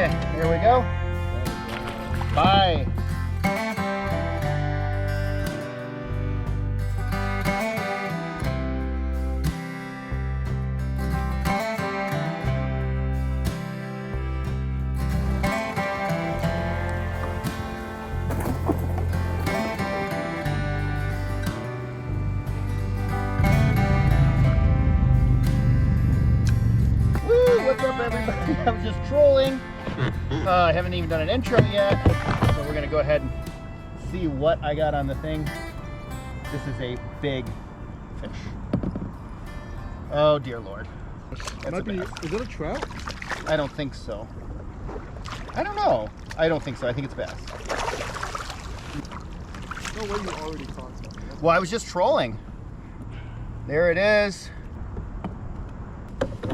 Okay, here we go. Bye. What's up, everybody? I'm just trolling. I haven't even done an intro yet, so we're gonna go ahead and see what I got on the thing. This is a big fish. Oh dear Lord. Is it a trout? I don't think so. I don't know. I don't think so. I think it's bass. No way you already caught something. Well, I was just trolling. There it is.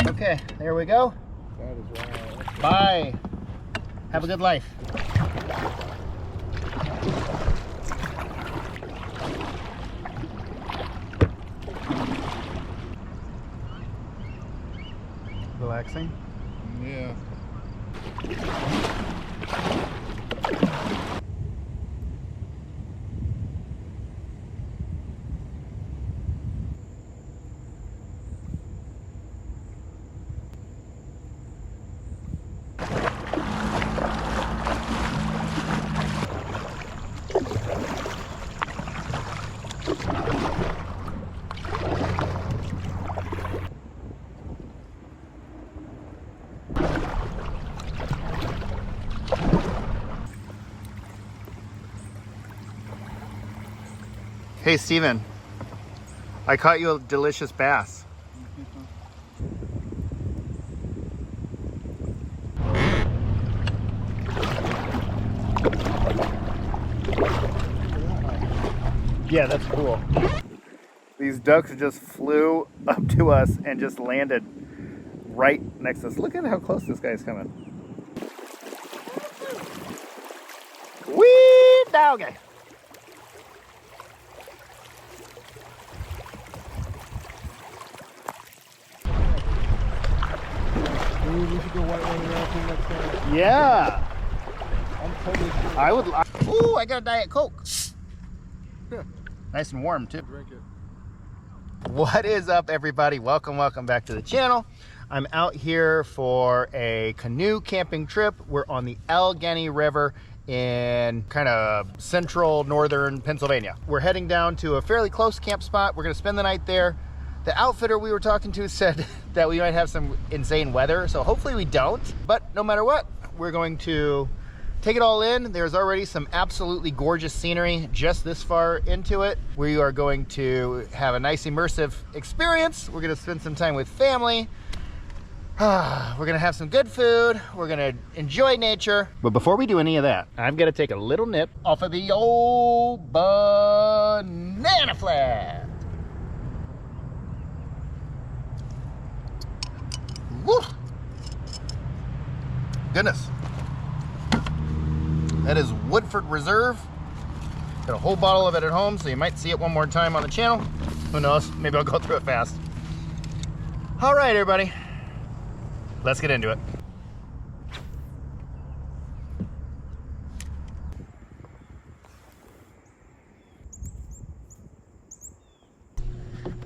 Okay, there we go. That is wild. Bye. Have a good life. Relaxing? Yeah. Hey Steven, I caught you a delicious bass. Yeah, that's cool. These ducks just flew up to us and just landed right next to us. Look at how close this guy's coming. Wee doggy. Dude, we should go whitewater rafting next time. Yeah. I'm totally sure. I would. Ooh, I got a Diet Coke. Nice and warm too. Drink it. What is up, everybody? Welcome back to the channel. I'm out here for a canoe camping trip. We're on the Allegheny River in kind of central northern Pennsylvania. We're heading down to a fairly close camp spot. We're gonna spend the night there. The outfitter we were talking to said that we might have some insane weather, so hopefully we don't. But no matter what, we're going to take it all in. There's already some absolutely gorgeous scenery just this far into it. We are going to have a nice immersive experience. We're gonna spend some time with family. We're gonna have some good food. We're gonna enjoy nature. But before we do any of that, I'm gonna take a little nip off of the old banana flat. Woo! Goodness. That is Woodford Reserve. Got a whole bottle of it at home, so you might see it one more time on the channel. Who knows? Maybe I'll go through it fast. All right, everybody. Let's get into it.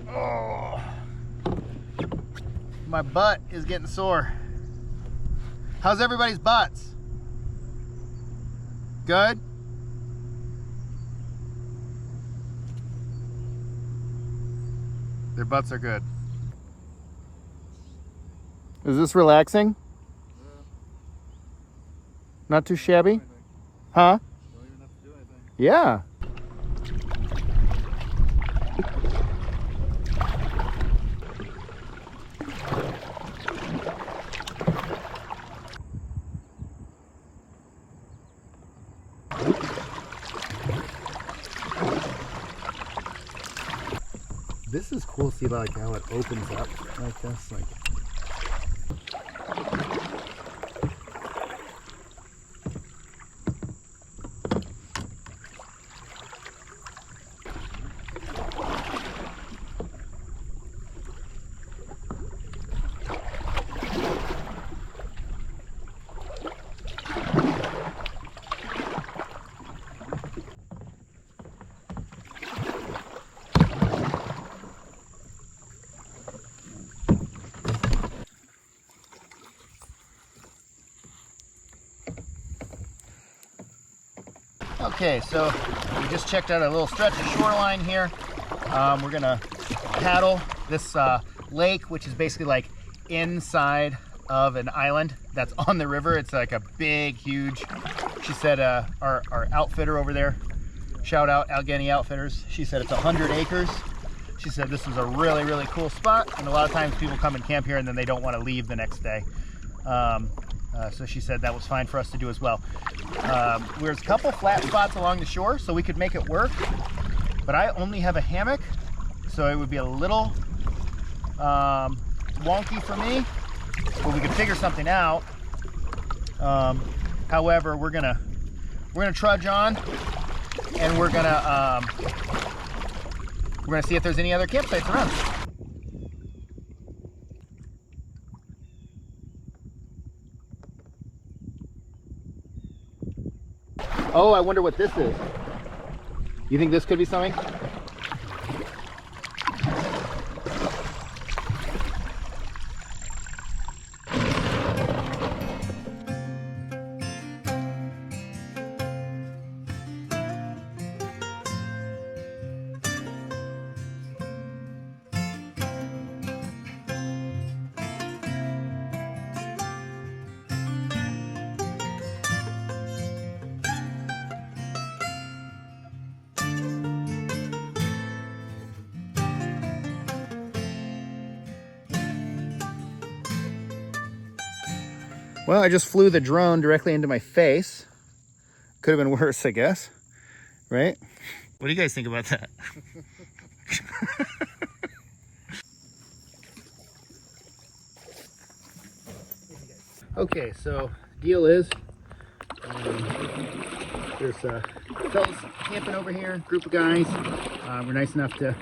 Oh. My butt is getting sore. How's everybody's butts? Good? Their butts are good. Is this relaxing? Yeah. Not too shabby? Anything. Huh? Don't even have to do anything. Yeah. This is cool to see like how it opens up like this. Like Okay, so we just checked out a little stretch of shoreline here. We're gonna paddle this lake, which is basically like inside of an island that's on the river. It's like a big, huge, she said our outfitter over there, shout out Allegheny Outfitters, she said it's 100 acres. She said this is a really, really cool spot, and a lot of times people come and camp here and then they don't want to leave the next day. So she said that was fine for us to do as well. There's a couple flat spots along the shore, so we could make it work, but I only have a hammock, so it would be a little wonky for me, but we could figure something out. However, we're gonna trudge on, and we're gonna see if there's any other campsites around. Oh, I wonder what this is. You think this could be something? Well, I just flew the drone directly into my face. Could have been worse, I guess. Right? What do you guys think about that? Okay, so deal is, there's fellas camping over here, group of guys. We're nice enough to,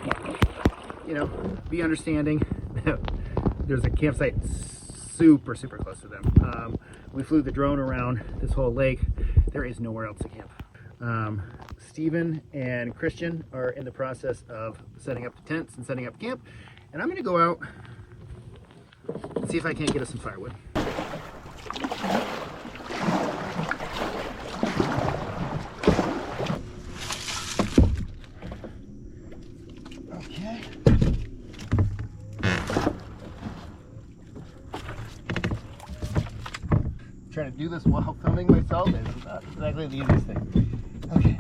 you know, be understanding. There's a campsite super close to them. We flew the drone around this whole lake. There is nowhere else to camp. Stephen and Christian are in the process of setting up the tents and setting up camp, and I'm gonna go out and see if I can't get us some firewood. Okay. Trying to do this while filming myself is not exactly the easiest thing. Okay.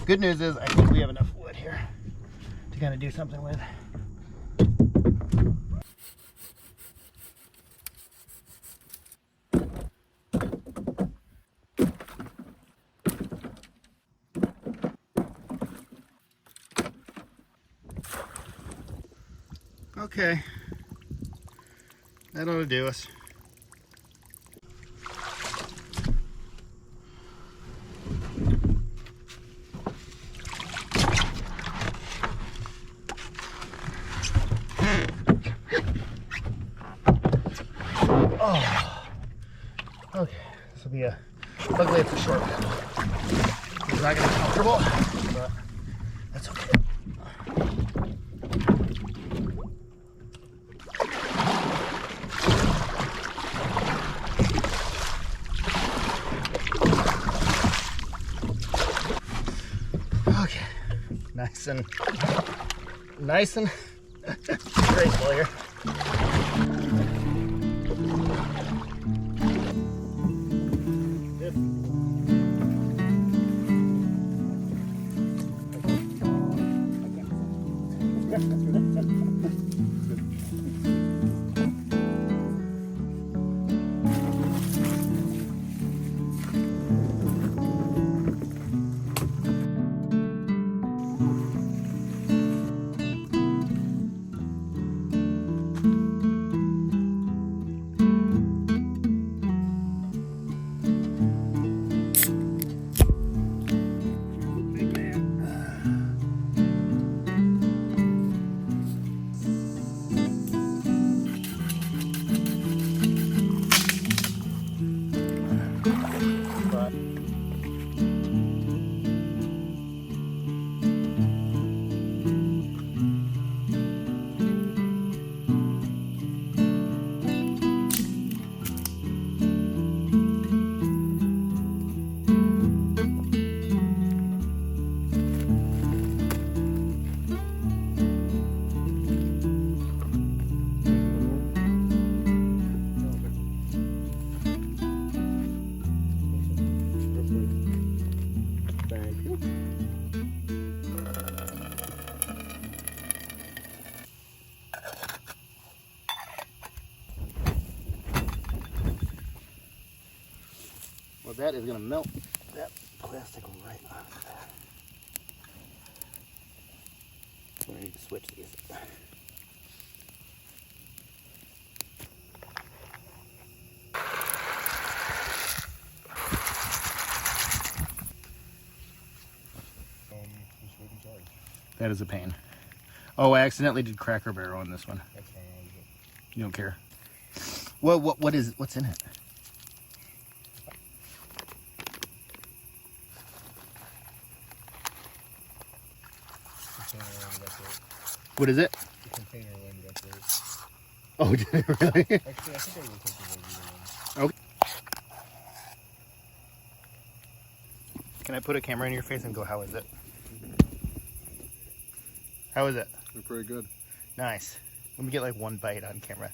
Good news is I think we have enough wood here to kind of do something with. Okay. That ought to do us. Oh. Okay. This will be a. Luckily, it's a short one. It's not going to be comfortable, but that's okay. Okay, nice and graceful here. that is gonna melt that plastic right off that. So I need to switch these. That is a pain. Oh, I accidentally did Cracker Barrel on this one. That's fine, I'll use it. You don't care. What's in it? What is it? The container landed up there. Oh, did it really? Actually, I think I was thinking of either one. Okay. Can I put a camera in your face and go, how is it? How is it? They're pretty good. Nice. Let me get like one bite on camera.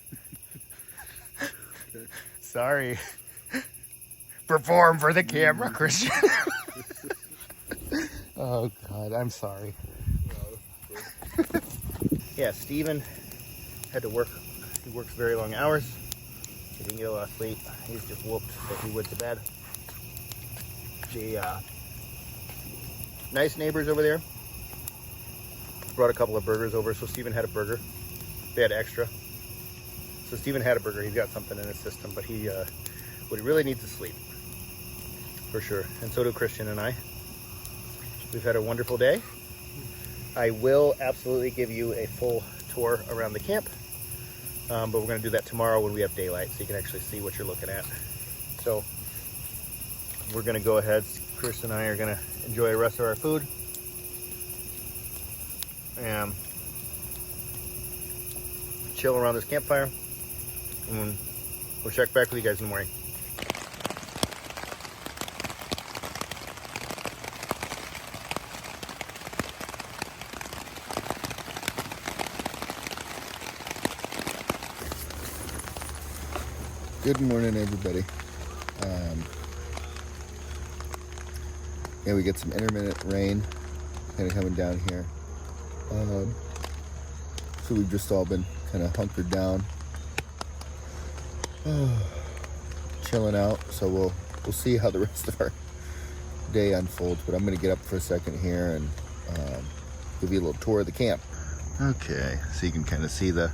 Okay. Sorry. Perform for the camera, Christian. Oh, God, I'm sorry. Yeah, Steven had to work. He works very long hours. He didn't get a lot of sleep. He's just whooped that he went to bed. The nice neighbors over there brought a couple of burgers over, so Steven had a burger. They had extra. So Steven had a burger. He's got something in his system, but he really needs to sleep, for sure. And so do Christian and I. We've had a wonderful day. I will absolutely give you a full tour around the camp, but we're going to do that tomorrow when we have daylight, so you can actually see what you're looking at. So we're going to go ahead. Chris and I are going to enjoy the rest of our food, and chill around this campfire, and we'll check back with you guys in the morning. Good morning, everybody. Yeah, we get some intermittent rain kind of coming down here. So we've just all been kind of hunkered down, chilling out. So we'll see how the rest of our day unfolds. But I'm going to get up for a second here and give you a little tour of the camp. Okay, so you can kind of see the,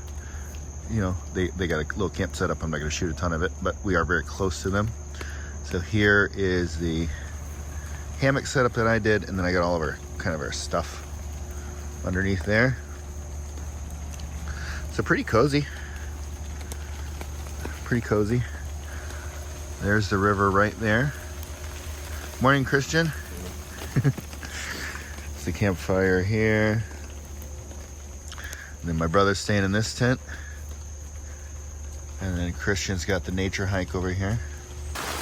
you know, they got a little camp set up. I'm not going to shoot a ton of it, but we are very close to them. So here is the hammock setup that I did, and then I got all of our stuff underneath there. So pretty cozy. Pretty cozy. There's the river right there. Morning, Christian. It's the campfire here. And then my brother's staying in this tent. And then Christian's got the nature hike over here.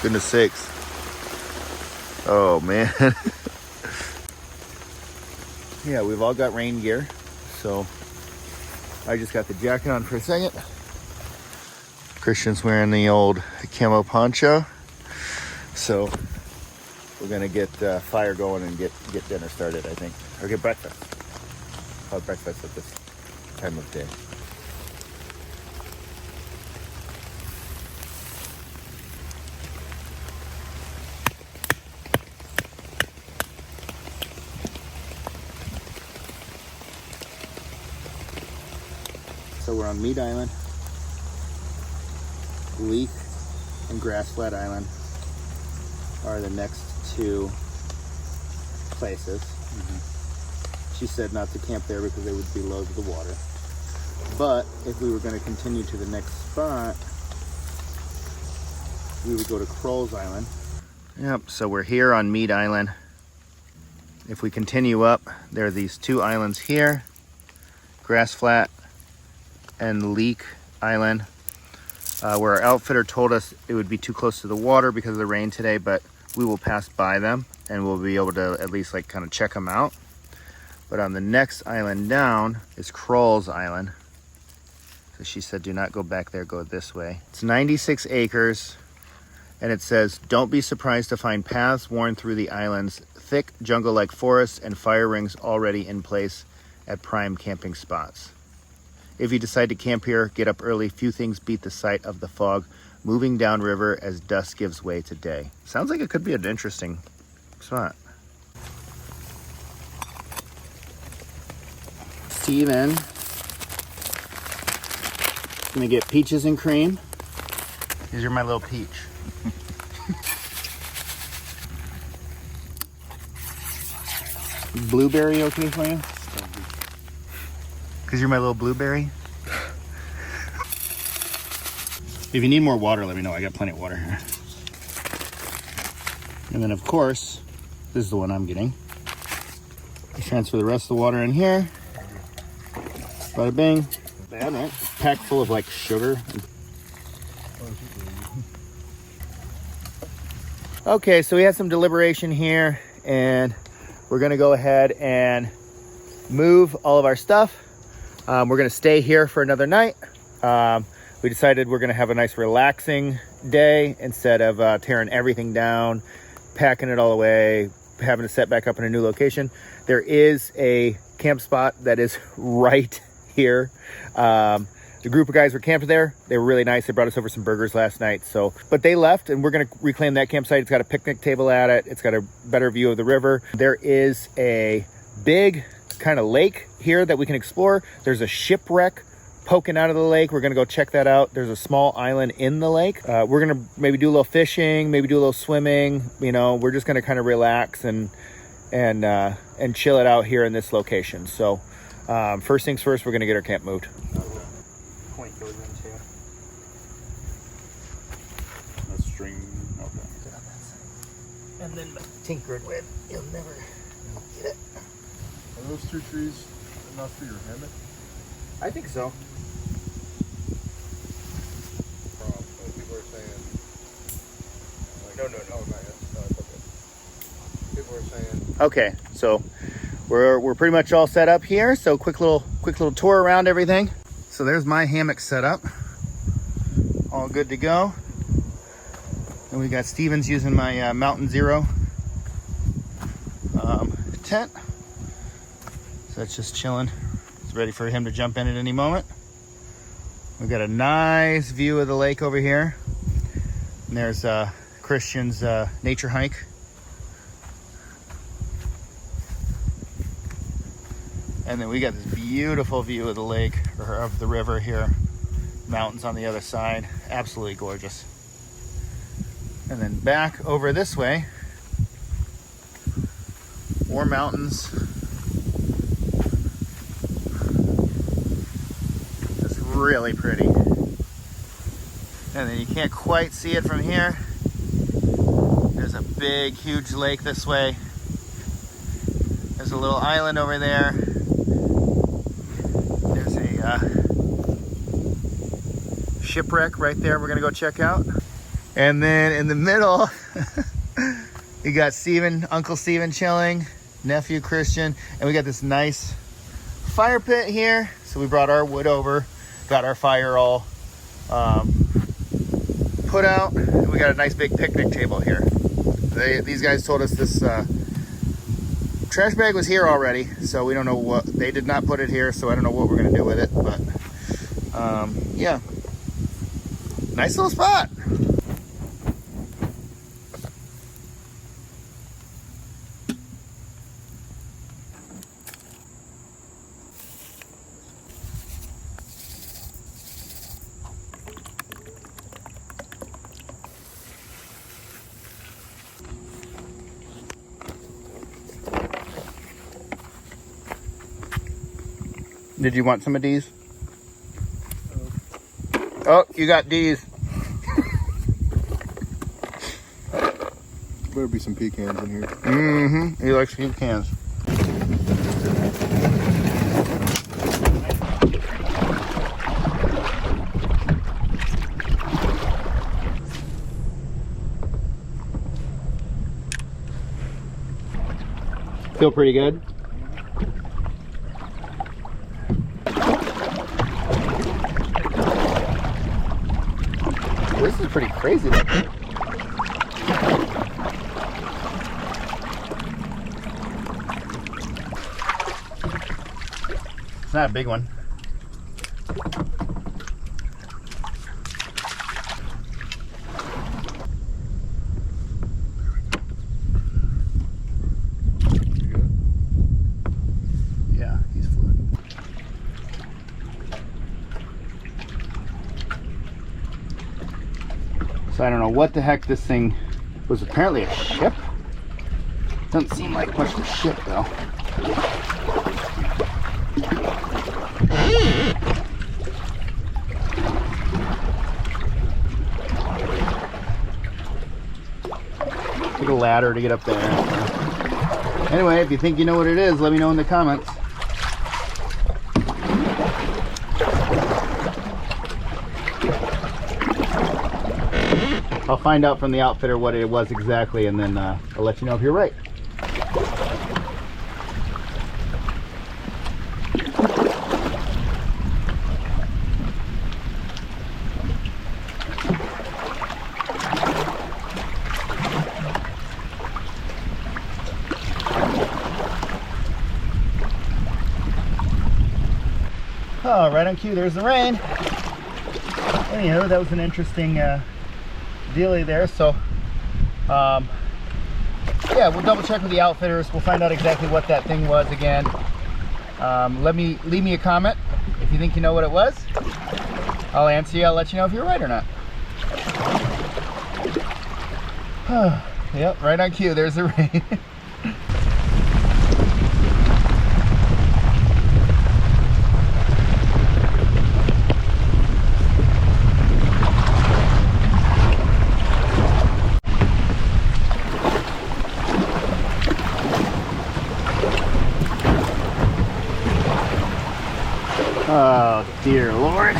Goodness sakes. Oh, man. Yeah, we've all got rain gear. So I just got the jacket on for a second. Christian's wearing the old camo poncho. So we're gonna get fire going and get dinner started, I think. Or get breakfast. Call it breakfast at this time of day. So we're on Meat Island, Leak, and Grass Flat Island are the next two places. She said not to camp there because they would be low to the water. But if we were going to continue to the next spot, we would go to Crow's Island. Yep, so we're here on Meat Island. If we continue up, there are these two islands here, Grass Flat and Leak Island, where our outfitter told us it would be too close to the water because of the rain today, but we will pass by them and we'll be able to at least like kind of check them out. But on the next island down is Crow's Island. So she said, do not go back there, go this way. It's 96 acres, and it says, don't be surprised to find paths worn through the island's thick jungle-like forests and fire rings already in place at prime camping spots. If you decide to camp here, get up early. Few things beat the sight of the fog moving downriver as dusk gives way to day. Sounds like it could be an interesting spot. Steven gonna get peaches and cream. These are my little peach. Blueberry okay for you? Because you're my little blueberry? If you need more water, let me know. I got plenty of water here. And then, of course, this is the one I'm getting. Transfer the rest of the water in here. Bada bing. Bad, right? Packed full of like sugar. Okay, so we had some deliberation here, and we're gonna go ahead and move all of our stuff. We're gonna stay here for another night. We decided we're gonna have a nice relaxing day instead of tearing everything down, packing it all away, having to set back up in a new location. There is a camp spot that is right here. The group of guys were camped there. They were really nice. They brought us over some burgers last night. But they left, and we're gonna reclaim that campsite. It's got a picnic table at it. It's got a better view of the river. There is a big kind of lake here that we can explore. There's a shipwreck poking out of the lake. We're gonna go check that out. There's a small island in the lake. We're gonna maybe do a little fishing, maybe do a little swimming. You know, we're just gonna kind of relax and chill it out here in this location. So first things first, we're gonna get our camp moved. Point goes into a string. Okay. and then tinkered with. You'll never get it. Are those 2 trees enough for your hammock? I think so. People are saying. Like, No. Oh, not yet. No, it's okay. People are saying. Okay, so we're pretty much all set up here. So quick little tour around everything. So there's my hammock set up, all good to go. And we got Steven's using my Mountain Zero tent. So that's just chilling. It's ready for him to jump in at any moment. We've got a nice view of the lake over here. And there's Christian's nature hike. And then we got this beautiful view of the lake, or of the river here. Mountains on the other side. Absolutely gorgeous. And then back over this way, more mountains. Just really pretty. And then you can't quite see it from here. There's a big, huge lake this way. There's a little island over there. There's a shipwreck right there we're gonna go check out. And then in the middle, you got Uncle Steven chilling, nephew Christian, and we got this nice fire pit here. So we brought our wood over, got our fire all put out, and we got a nice big picnic table here. These guys told us this trash bag was here already, so we don't know what, they did not put it here, so I don't know what we're gonna do with it, but yeah, nice little spot. Did you want some of these? Oh, you got these. Better be some pecans in here. Mm-hmm. He likes pecans. Feel pretty good? This is pretty crazy looking. It's not a big one. So I don't know what the heck this thing was. Apparently a ship. Doesn't seem like much of a ship though. Take a ladder to get up there. Anyway, if you think you know what it is, let me know in the comments. I'll find out from the outfitter what it was exactly, and then I'll let you know if you're right. Oh, right on cue, there's the rain. Anyhow, that was an interesting dealie there. So yeah, we'll double check with the outfitters. We'll find out exactly what that thing was again. Leave me a comment if you think you know what it was. I'll answer you. I'll let you know if you're right or not. Yep, right on cue, there's the rain. Oh, dear Lord.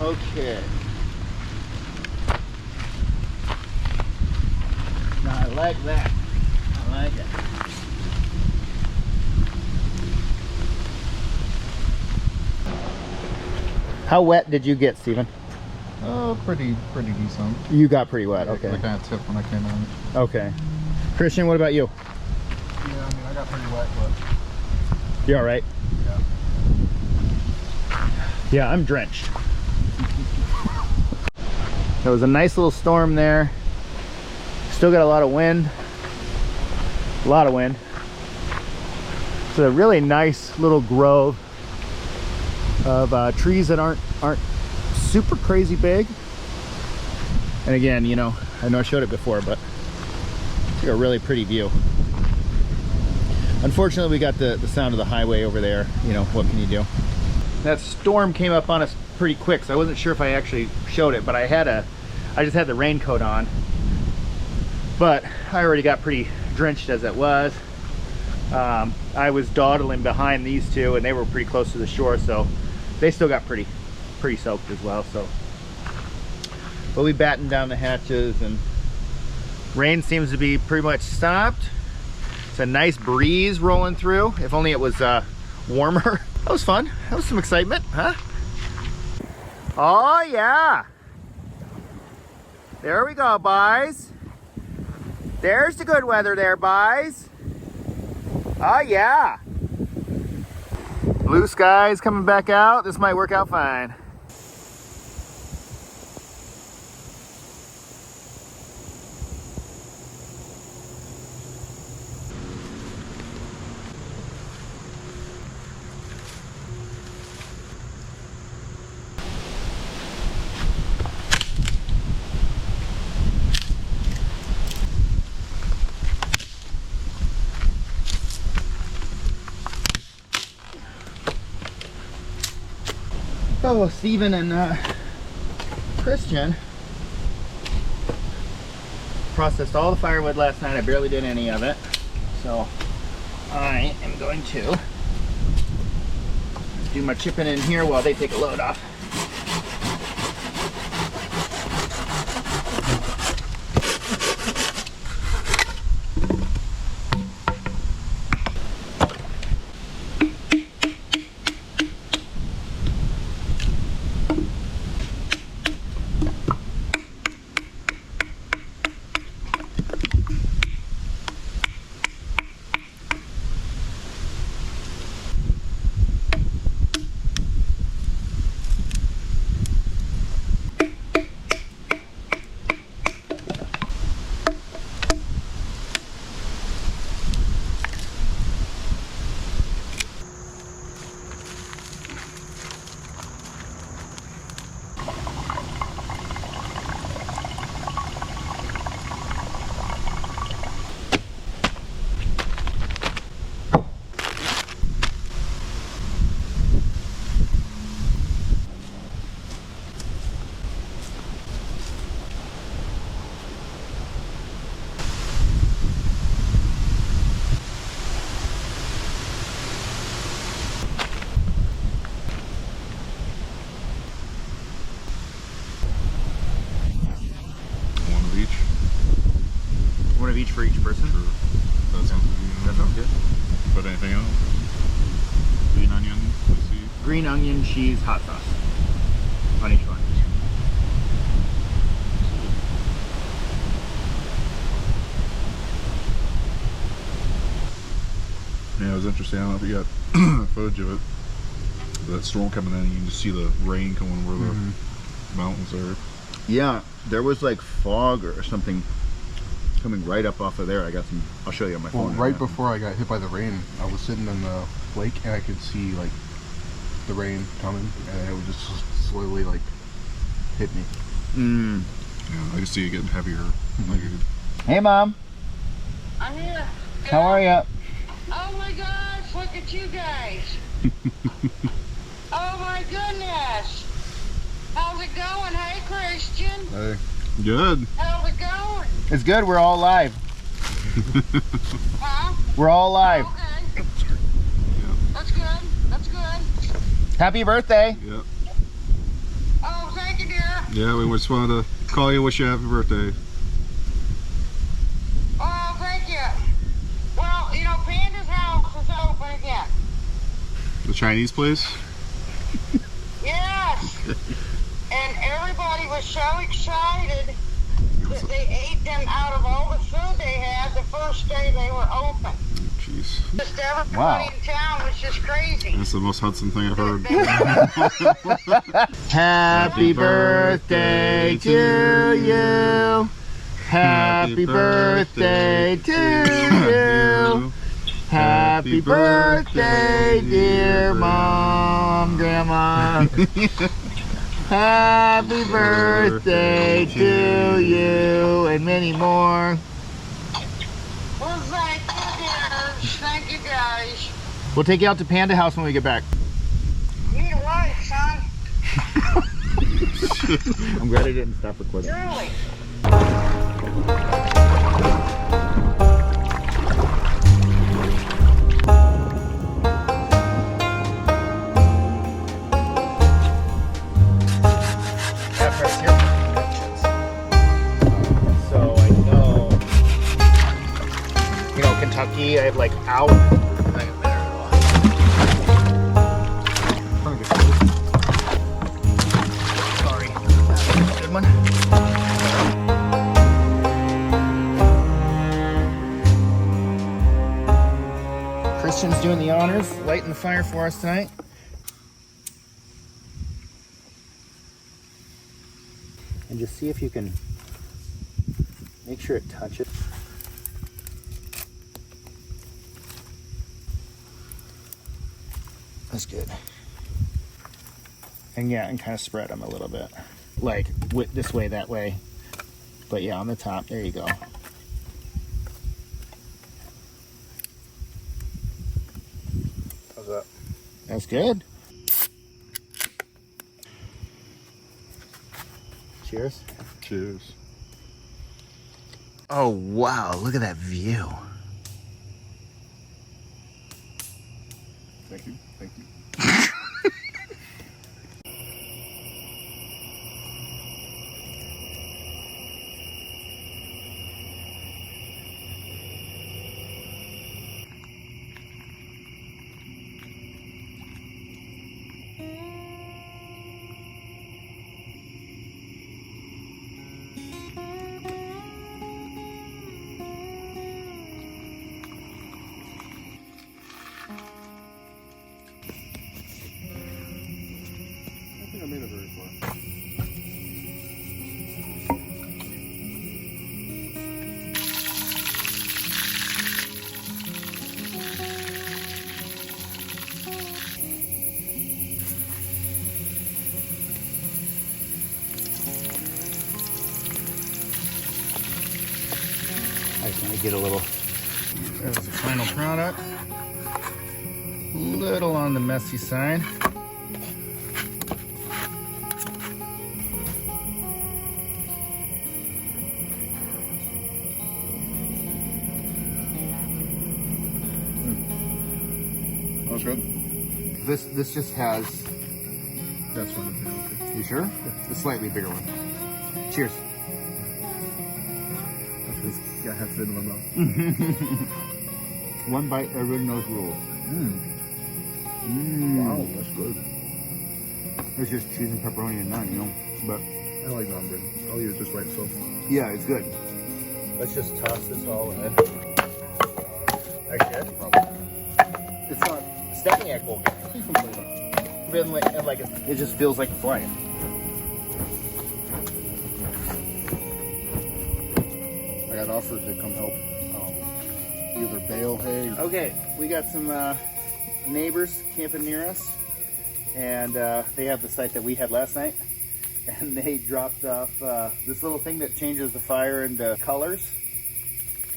Okay. Now I like that. I like it. How wet did you get, Steven? Oh, pretty decent. You got pretty wet, okay. I kind of tipped when I came in. Okay. Christian, what about you? Yeah, I mean, I got pretty wet, but... You all right? Yeah. Yeah, I'm drenched. There was a nice little storm there. Still got a lot of wind. A lot of wind. It's a really nice little grove of trees that aren't super crazy big. And again, you know I showed it before, but it's a really pretty view. Unfortunately, we got the sound of the highway over there. You know, what can you do? That storm came up on us pretty quick, so I wasn't sure if I actually showed it, but I just had the raincoat on. But I already got pretty drenched as it was. I was dawdling behind these two, and they were pretty close to the shore, so they still got pretty soaked as well. So, but we battened down the hatches, and rain seems to be pretty much stopped. It's a nice breeze rolling through. If only it was warmer. That was fun. That was some excitement, huh? Oh yeah. There we go, boys. There's the good weather there, boys. Oh yeah. Blue skies coming back out. This might work out fine. Oh, Steven and Christian processed all the firewood last night. I barely did any of it. So I am going to do my chipping in here while they take a load off. each for each person. Sure. That sounds good. That sounds good. Put anything else? Green onion, let's see. Green onion, cheese, hot sauce on each one. Yeah, it was interesting. I don't know if you got footage of it. That storm coming in, you can just see the rain coming where the mountains are. Yeah, there was like fog or something coming right up off of there. I got some. I'll show you on my phone. Well, right before I got hit by the rain, I was sitting on the lake and I could see like the rain coming, and it would just slowly like hit me. Yeah, I just see it getting heavier. Hey, Mom. I'm here. How are you? Oh my gosh, look at you guys. Oh my goodness. How's it going? Hey, Christian. Hey. Good. How's it going? It's good. We're all live. Huh? We're all live. Okay. That's good. That's good. Happy birthday. Yeah. Oh, thank you, dear. Yeah, we just wanted to call you, wish you a happy birthday. Oh, thank you. Well, you know, Panda's house is open again. The Chinese place? Yes. And everybody was so excited that they ate them out of all the food they had the first day they were open. Jeez. Just everybody Wow. in town was just crazy. That's the most Hudson thing I've heard. Happy birthday to you. Happy birthday to you. Happy birthday, dear Mom, Grandma. Happy birthday to you, and many more. Well, thank you, dears. Thank you, guys. We'll take you out to Panda House when we get back. Need a wife, son. I'm glad I didn't stop recording. Really. So I know, Kentucky, I have like hours. Sorry, good one. Christian's doing the honors, lighting the fire for us tonight. And just see if you can make sure it touches. That's good. And yeah, and kind of spread them a little bit. Like this way, that way. But yeah, on the top, there you go. How's that? That's good. Cheers. Cheers. Oh, wow. Look at that view. Thank you. Thank you. I made it very far. I just want to get a little. There's the final product. Little on the messy side. That was good. This just has. That's fine. Yeah, okay. You sure? The slightly bigger one. Cheers. That's good. Gotta have fit in my mouth. One bite, everyone knows rules. Wow, that's good. It's just cheese and pepperoni and naan, you know. But I like naan bread. I'll eat it just by itself. yeah, it's good. Let's just toss this all in. Actually, that's probably. It's not stacking egg bowl. It just feels like flying. I got offered to come help either bale hay or Okay, we got some neighbors camping near us, and they have the site that we had last night, and they dropped off this little thing that changes the fire into colors.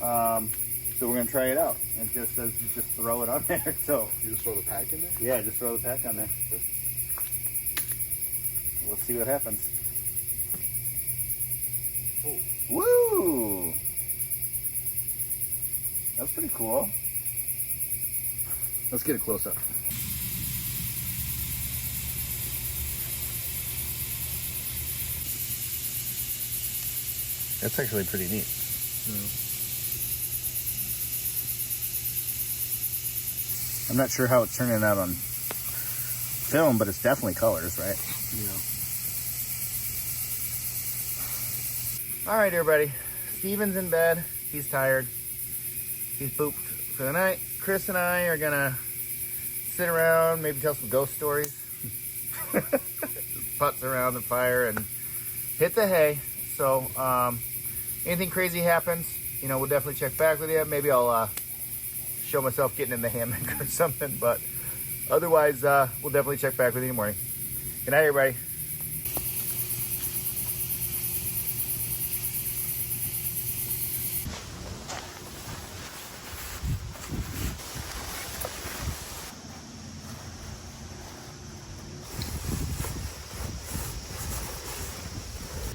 So we're gonna try it out. It just says you just throw it on there. So you just throw the pack in there? yeah, just throw the pack on there. We'll see what happens. Oh. Woo! That's pretty cool. Let's get a close up. That's actually pretty neat. Yeah. I'm not sure how it's turning out on film, but it's definitely colors, right? Yeah. All right, everybody. Steven's in bed. He's tired. He's pooped for the night. Chris and I are gonna sit around, maybe tell some ghost stories. Putz around the fire and hit the hay. So, anything crazy happens, you know, we'll definitely check back with you. Maybe I'll show myself getting in the hammock or something. But otherwise, we'll definitely check back with you in the morning. Good night, everybody.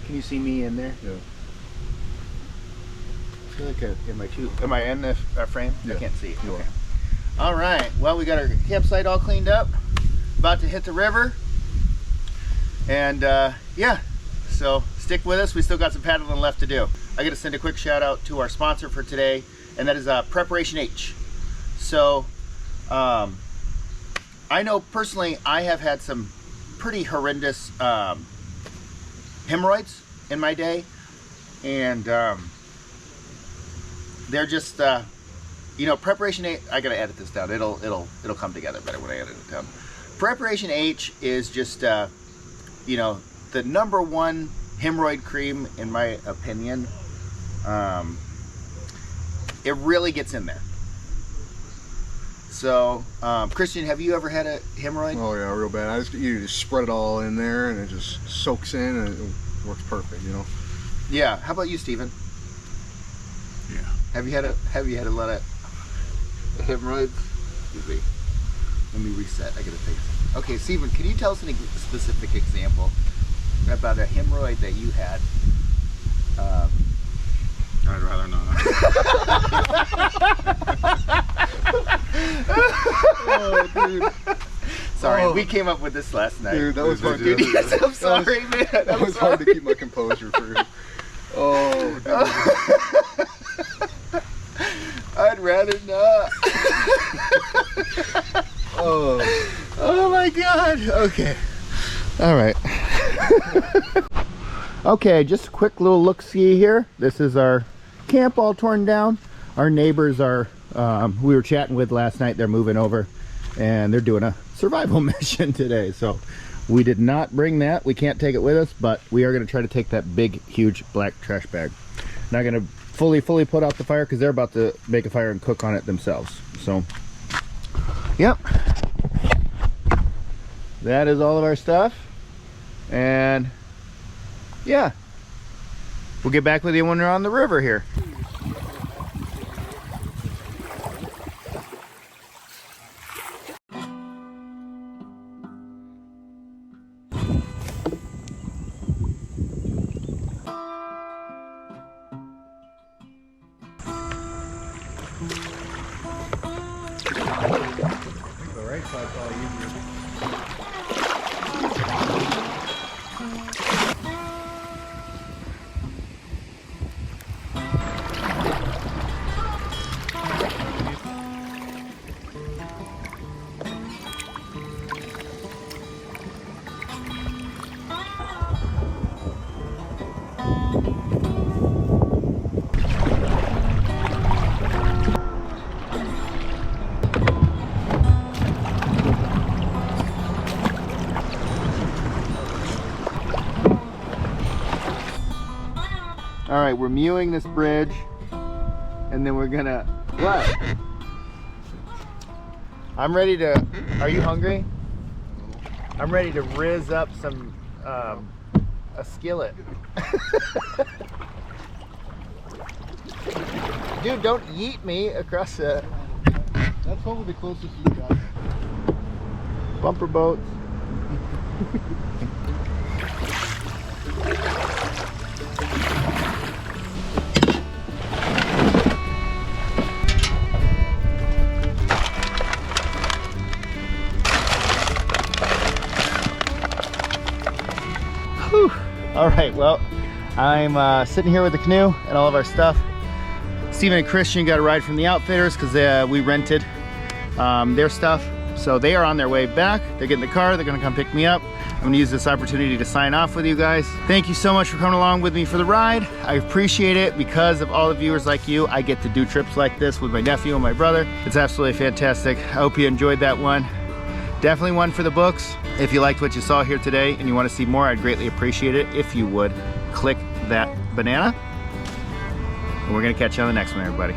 Can you see me in there? Yeah. I feel like am I in the frame? Yeah. I can't see. You Okay. are. All right. Well, we got our campsite all cleaned up. About to hit the river. And yeah, so stick with us. We still got some paddling left to do. I got to send a quick shout out to our sponsor for today, and that is Preparation H. So I know personally I have had some pretty horrendous hemorrhoids in my day, and they're just you know, Preparation H. I gotta edit this down. It'll come together better when I edit it down. Preparation H is just you know, the #1 hemorrhoid cream in my opinion. It really gets in there. So Christian, have you ever had a hemorrhoid? Oh yeah, real bad. You just spread it all in there and it just soaks in and it works perfect, you know. Yeah. How about you, Steven? Yeah. Have you had a lot of hemorrhoids? Excuse me. Let me reset. I gotta take. Okay, Steven, can you tell us a specific example about a hemorrhoid that you had? I'd rather not. Oh, dude. Sorry, Oh. we came up with this last night. Dude, that was hard. Dude, yes, I'm sorry, man. That was hard to keep my composure for. Oh, dude. I'd rather not. Oh my God. Okay. All right. Okay, just a quick little look-see here. This is our camp all torn down. Our neighbors are, we were chatting with last night. They're moving over and they're doing a survival mission today. So we did not bring that. We can't take it with us, but we are going to try to take that big, huge black trash bag. Not going to fully put out the fire because they're about to make a fire and cook on it themselves. So, yep. That is all of our stuff. And yeah, we'll get back with you when we're on the river here. The right side's probably easier. All right, we're mewing this bridge, and then we're gonna, what? I'm ready to, are you hungry? I'm ready to rizz up some, a skillet. Dude, don't yeet me across the... That's probably the closest you got. Bumper boats. Whew. All right, well, I'm sitting here with the canoe and all of our stuff. Steven and Christian got a ride from the outfitters because we rented their stuff. So they are on their way back. They're getting the car. They're gonna come pick me up. I'm gonna use this opportunity to sign off with you guys. Thank you so much for coming along with me for the ride. I appreciate it. Because of all the viewers like you, I get to do trips like this with my nephew and my brother. It's absolutely fantastic. I hope you enjoyed that one. Definitely one for the books. If you liked what you saw here today and you want to see more, I'd greatly appreciate it if you would click that banana. And we're gonna catch you on the next one, everybody.